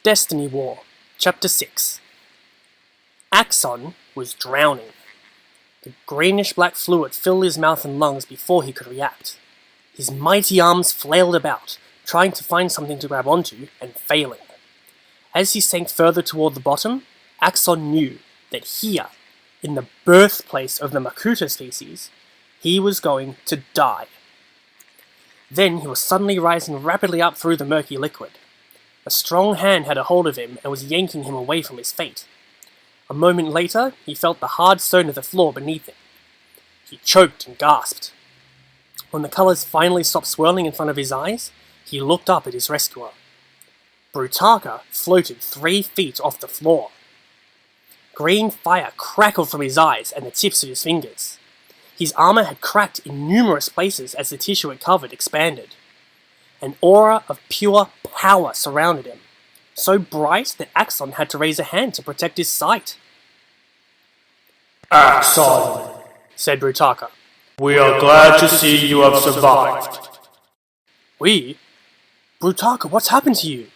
Destiny War, Chapter 6. Axonn was drowning. The greenish-black fluid filled his mouth and lungs before he could react. His mighty arms flailed about, trying to find something to grab onto, and failing. As he sank further toward the bottom, Axonn knew that here, in the birthplace of the Makuta species, he was going to die. Then he was suddenly rising rapidly up through the murky liquid. A strong hand had a hold of him and was yanking him away from his fate. A moment later, he felt the hard stone of the floor beneath him. He choked and gasped. When the colours finally stopped swirling in front of his eyes, he looked up at his rescuer. Brutaka floated 3 feet off the floor. Green fire crackled from his eyes and the tips of his fingers. His armour had cracked in numerous places as the tissue it covered expanded. An aura of pure power surrounded him, so bright that Axonn had to raise a hand to protect his sight. "Axonn," said Brutaka. "we are glad to see you have survived." "We? Brutaka, what's happened to you?"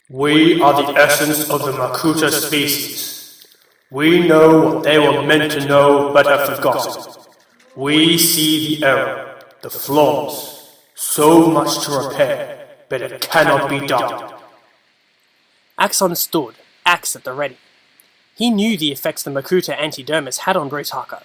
We are the essence of the Makuta species. We know what they were meant to know but have forgotten. We see the error, the flaws. So much to repair, but it cannot be done. Axonn stood, axe at the ready. He knew the effects the Makuta Antidermis had on Brutaka.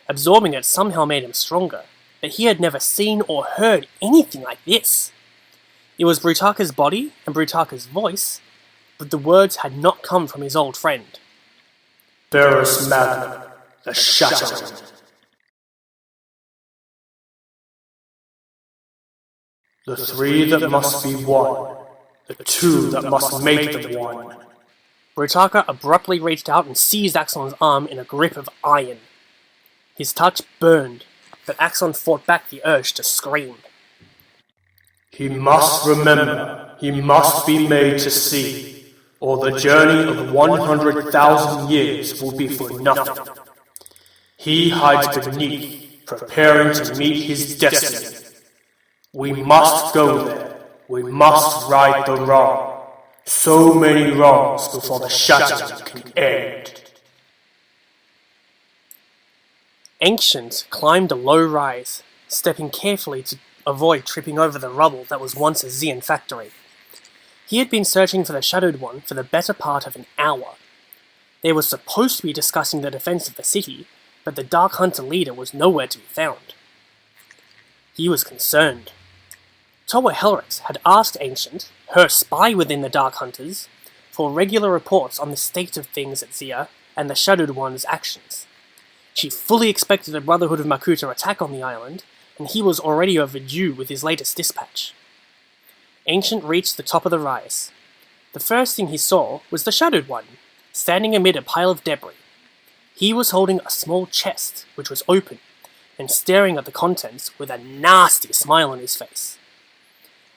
Absorbing it somehow made him stronger, but he had never seen or heard anything like this. It was Brutaka's body and Brutaka's voice, but the words had not come from his old friend. Verus Magnum, the Shattering. The 3 that must be one, the 2 that must make them one. Brutaka abruptly reached out and seized Axonn's arm in a grip of iron. His touch burned, but Axonn fought back the urge to scream. He must remember, he must be made to see, or the journey of 100,000 years will be for nothing. He hides beneath, preparing to meet his destiny. We must go there. We must right the wrong. So many wrongs before the shattering can end. Ancient climbed a low rise, stepping carefully to avoid tripping over the rubble that was once a Xian factory. He had been searching for the Shadowed One for the better part of an hour. They were supposed to be discussing the defense of the city, but the Dark Hunter leader was nowhere to be found. He was concerned. Toa Helrix had asked Ancient, her spy within the Dark Hunters, for regular reports on the state of things at Xia and the Shadowed One's actions. She fully expected a Brotherhood of Makuta attack on the island, and he was already overdue with his latest dispatch. Ancient reached the top of the rise. The first thing he saw was the Shadowed One, standing amid a pile of debris. He was holding a small chest, which was open, and staring at the contents with a nasty smile on his face.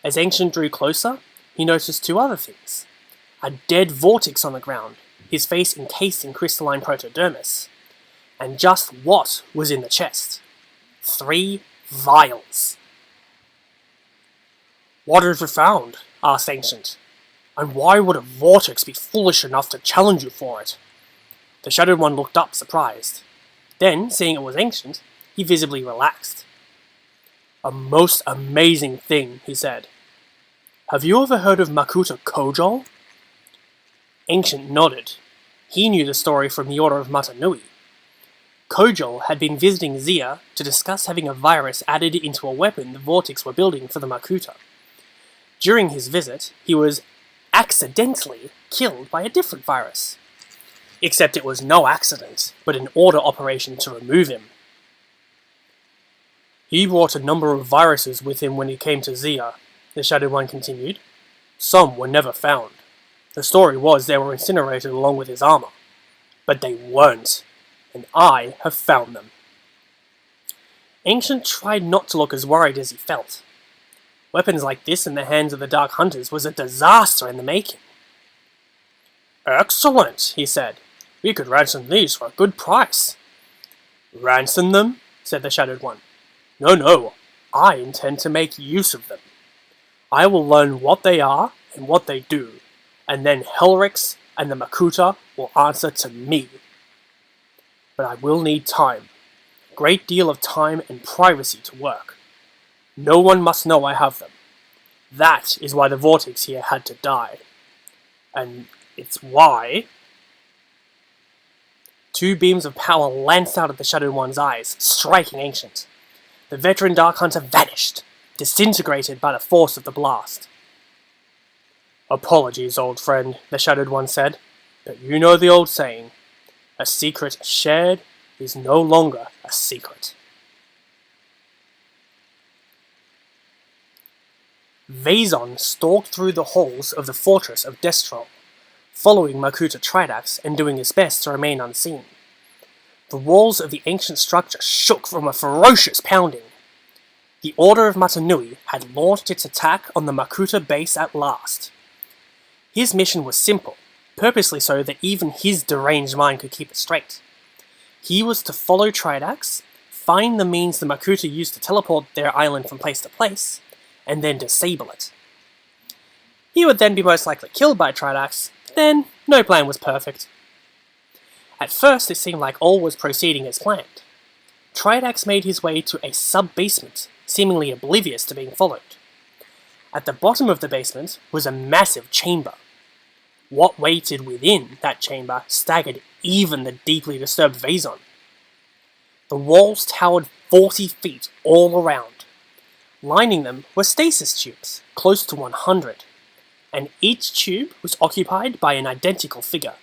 As Ancient drew closer, he noticed 2 other things. A dead Vortex on the ground, his face encased in crystalline protodermis. And just what was in the chest? 3 vials. "What have you found?" asked Ancient. "And why would a Vortex be foolish enough to challenge you for it?" The Shadowed One looked up, surprised. Then, seeing it was Ancient, he visibly relaxed. "A most amazing thing," he said. "Have you ever heard of Makuta Kojol?" Ancient nodded. He knew the story from the Order of Matanui. Kojol had been visiting Xia to discuss having a virus added into a weapon the Vortex were building for the Makuta. During his visit, he was accidentally killed by a different virus. Except it was no accident, but an order operation to remove him. "He brought a number of viruses with him when he came to Xia," the Shadowed One continued. "Some were never found. The story was they were incinerated along with his armor. But they weren't, and I have found them." Ancient tried not to look as worried as he felt. Weapons like this in the hands of the Dark Hunters was a disaster in the making. "Excellent," he said. "We could ransom these for a good price." "Ransom them?" said the Shadowed One. No, I intend to make use of them. I will learn what they are in what they do, and then Helrix and the Makuta will answer to me. But I will need time. A great deal of time and privacy to work. No one must know I have them. That is why the vortex here had to die. And it's why... Two beams of power lanced out of the Shadowed One's eyes, striking Ancient. The veteran Dark Hunter vanished, disintegrated by the force of the blast. "Apologies, old friend," the Shadowed One said, "but you know the old saying, a secret shared is no longer a secret." Vazon stalked through the halls of the fortress of Destral, following Makuta Tridax and doing his best to remain unseen. The walls of the ancient structure shook from a ferocious pounding. The Order of Matanui had launched its attack on the Makuta base at last. His mission was simple, purposely so that even his deranged mind could keep it straight. He was to follow Tridax, find the means the Makuta used to teleport their island from place to place, and then disable it. He would then be most likely killed by Tridax, then no plan was perfect. At first it seemed like all was proceeding as planned. Tridax made his way to a sub-basement, seemingly oblivious to being followed. At the bottom of the basement was a massive chamber. What waited within that chamber staggered even the deeply disturbed Vazon. The walls towered 40 feet all around. Lining them were stasis tubes, close to 100, and each tube was occupied by an identical figure.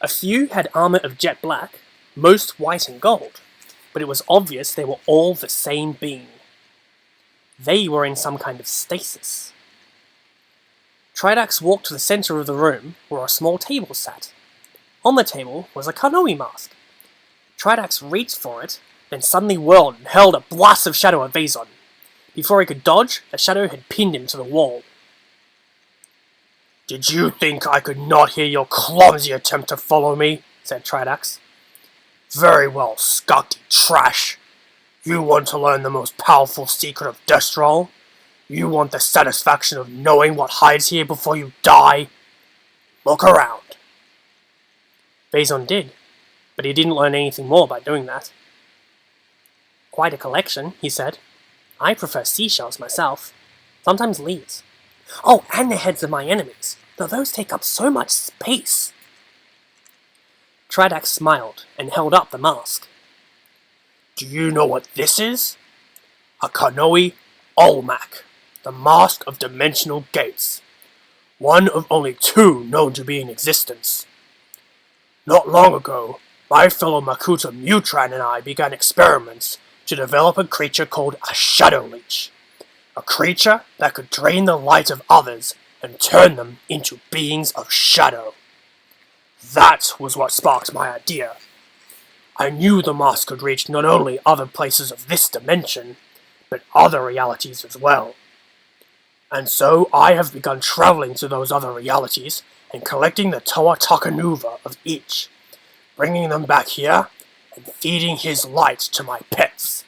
A few had armor of jet black, most white and gold, but it was obvious they were all the same being. They were in some kind of stasis. Tridax walked to the center of the room, where a small table sat. On the table was a Kanohi mask. Tridax reached for it, then suddenly whirled and hurled a blast of shadow at Vazon. Before he could dodge, the shadow had pinned him to the wall. "Did you think I could not hear your clumsy attempt to follow me?" said Tridax. "Very well, Skakti trash. You want to learn the most powerful secret of Destral? You want the satisfaction of knowing what hides here before you die? Look around." Vazon did, but he didn't learn anything more by doing that. "Quite a collection," he said. "I prefer seashells myself. Sometimes leaves. Oh, and the heads of my enemies, though those take up so much space." Tridax smiled and held up the mask. "Do you know what this is? A Kanohi Olmec, the Mask of Dimensional Gates. One of only 2 known to be in existence. Not long ago, my fellow Makuta Mutran and I began experiments to develop a creature called a Shadow Leech. A creature that could drain the light of others and turn them into beings of shadow. That was what sparked my idea. I knew the mask could reach not only other places of this dimension, but other realities as well. And so I have begun traveling to those other realities and collecting the Toa Takanuva of each, bringing them back here and feeding his light to my pets.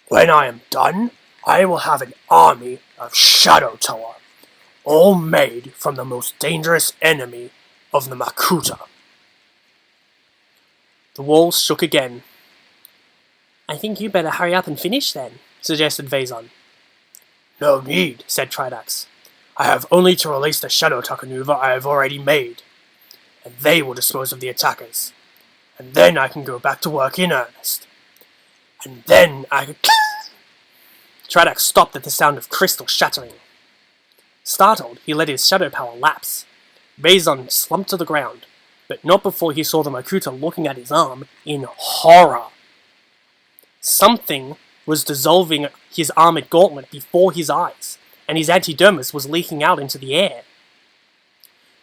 When I am done, I will have an army of Shadow Toa, all made from the most dangerous enemy of the Makuta." The walls shook again. "I think you better hurry up and finish then," suggested Vazon. "No need," said Tridax. "I have only to release the Shadow Takanuva I have already made, and they will dispose of the attackers. And then I can go back to work in earnest. And then I can..." Tridax stopped at the sound of crystal shattering. Startled, he let his shadow power lapse. Vazon slumped to the ground, but not before he saw the Makuta looking at his arm in horror. Something was dissolving his armored gauntlet before his eyes, and his Antidermis was leaking out into the air.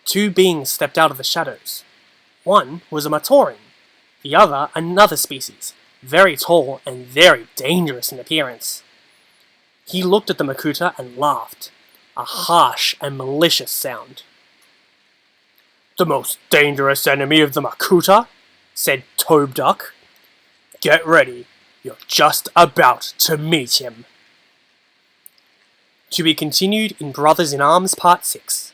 2 beings stepped out of the shadows. One was a Matoran, the other another species, very tall and very dangerous in appearance. He looked at the Makuta and laughed, a harsh and malicious sound. "The most dangerous enemy of the Makuta?" said Tobeduck. "Get ready, you're just about to meet him." To be continued in Brothers in Arms Part 6.